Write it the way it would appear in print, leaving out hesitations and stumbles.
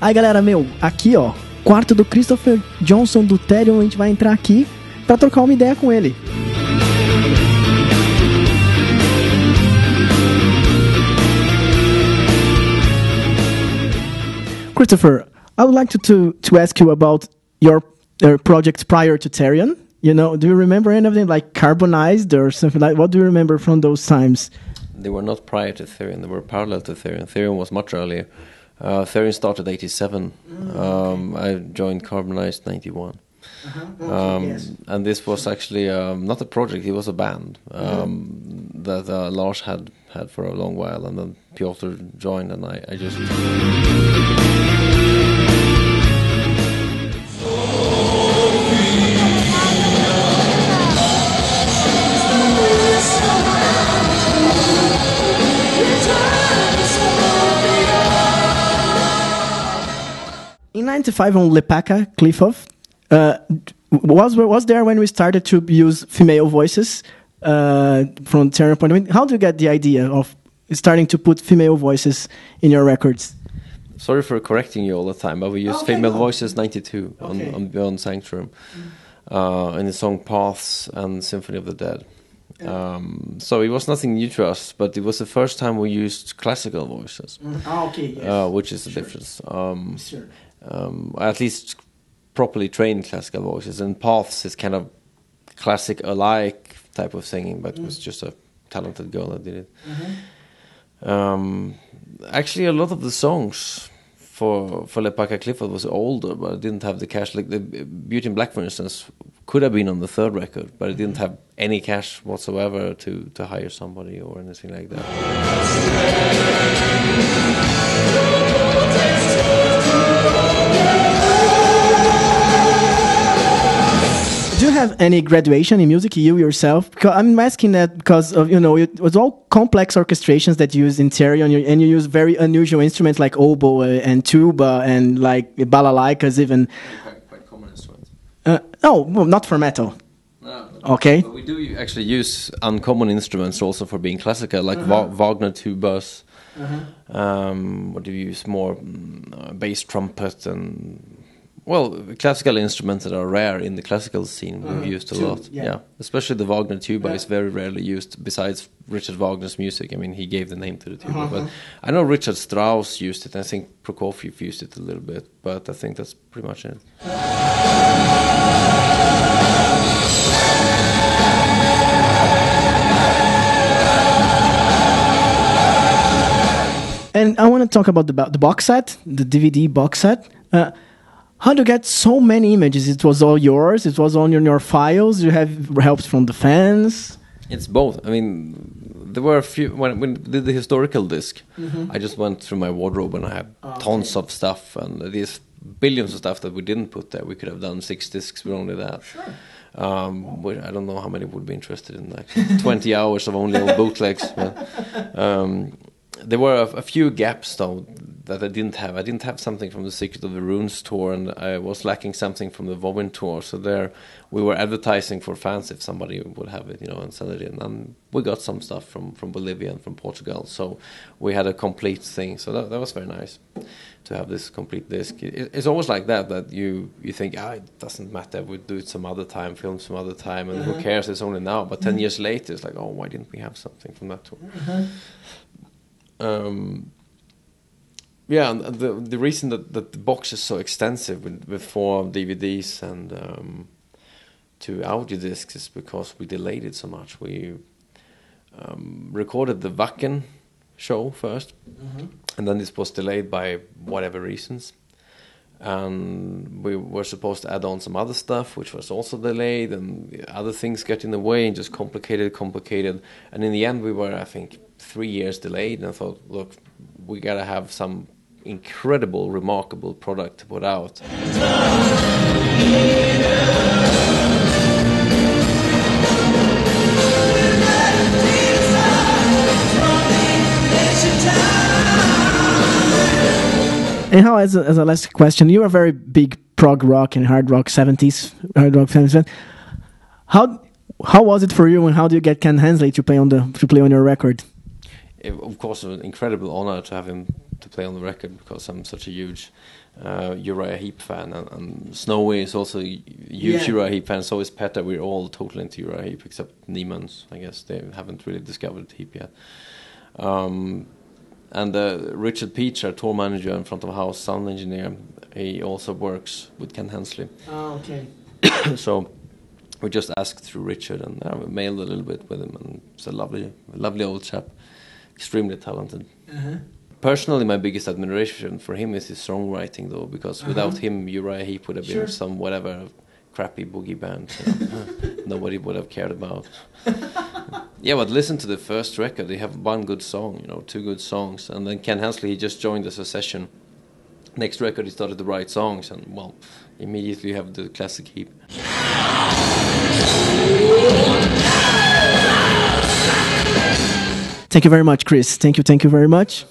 Aí galera, aqui ó, quarto do Christopher Johnson do Therion, a gente vai entrar aqui pra trocar uma ideia com ele. Christopher, I would like to ask you about your projects prior to Therion. You know, do you remember any of them, like Carbonized or something like? What do you remember from those times? They were not prior to Therion. They were parallel to Therion. Therion was much earlier. Therion started 87. I joined Carbonized 91. Yes. And this was actually not a project, it was a band that Lars had for a long while, and then Piotr joined, and I just... In 95 on Lepaka, Clifford, was there when we started to use female voices from Therion point? I mean, how do you get the idea of starting to put female voices in your records? Sorry for correcting you all the time, but we used female voices 92 on Beyond Sanctuary, in the song Paths and Symphony of the Dead. So it was nothing new to us, but it was the first time we used classical voices, which is the difference. At least properly trained classical voices, and Paths is kind of classic alike type of singing, but it was just a talented girl that did it. Actually, a lot of the songs for Lepaka Clifford was older, but it didn't have the cash. Like the Beauty in Black, for instance, could have been on the third record, but it didn't have any cash whatsoever to hire somebody or anything like that. Do you have any graduation in music, you yourself? Because I'm asking that because of, you know, it was all complex orchestrations that you use in Therion, and you use very unusual instruments like oboe and tuba and like balalaikas even. Quite common instruments. No, well, not for metal. No, okay. But we do actually use uncommon instruments also for being classical, like Wagner tubas. What do you use more? Bass trumpet and... Well, classical instruments that are rare in the classical scene we've used a lot. Yeah. Especially the Wagner tuba is very rarely used besides Richard Wagner's music. I mean, he gave the name to the tuba. But I know Richard Strauss used it, and I think Prokofiev used it a little bit, but I think that's pretty much it. And I want to talk about the box set, the DVD box set. How do you get so many images? It was all yours? It was on your files? You have help from the fans? It's both. I mean, there were a few... When we did the historical disc, I just went through my wardrobe and I had tons of stuff. And these billions of stuff that we didn't put there. We could have done 6 discs with only that. Sure. I don't know how many would be interested in that. 20 hours of only old bootlegs. But, there were a few gaps, though, that I didn't have. I didn't have something from the Secret of the Runes tour, and I was lacking something from the Vovin tour. So there, we were advertising for fans if somebody would have it, you know, and send it in. And we got some stuff from Bolivia and from Portugal. So we had a complete thing. So that was very nice to have this complete disc. It's always like that you think, it doesn't matter. We'll do it some other time, film some other time, and who cares? It's only now. But 10 years later, it's like, why didn't we have something from that tour? And the reason that the box is so extensive with 4 DVDs and 2 audio discs is because we delayed it so much. We recorded the Wacken show first, and then this was delayed by whatever reasons. And we were supposed to add on some other stuff, which was also delayed, and other things got in the way and just complicated. And in the end, we were, I think, 3 years delayed. And I thought, look, we got to have some incredible, remarkable product to put out. And how, as a last question, you're a very big prog rock and hard rock 70s fan. How was it for you, and how do you get Ken Hensley to play on your record? Of course, it was an incredible honor to have him to play on the record because I'm such a huge Uriah Heep fan, and Snowy is also a huge Uriah Heep fan. So is Petter. We're all totally into Uriah Heep except Niemans. I guess they haven't really discovered Heep yet. And Richard Peach, our tour manager and front of house sound engineer, he also works with Ken Hensley. Oh, okay. So we just asked through Richard, and we mailed a little bit with him, and he's a lovely old chap, extremely talented. Personally, my biggest admiration for him is his songwriting, though, because without him, Uriah Heep would have been some whatever crappy boogie band nobody would have cared about. Yeah, but listen to the first record. They have one good song, 2 good songs, and then Ken Hensley, he just joined as a session. Next record, he started to write songs, and well, immediately you have the classic Heap. Thank you very much, Chris. Thank you very much.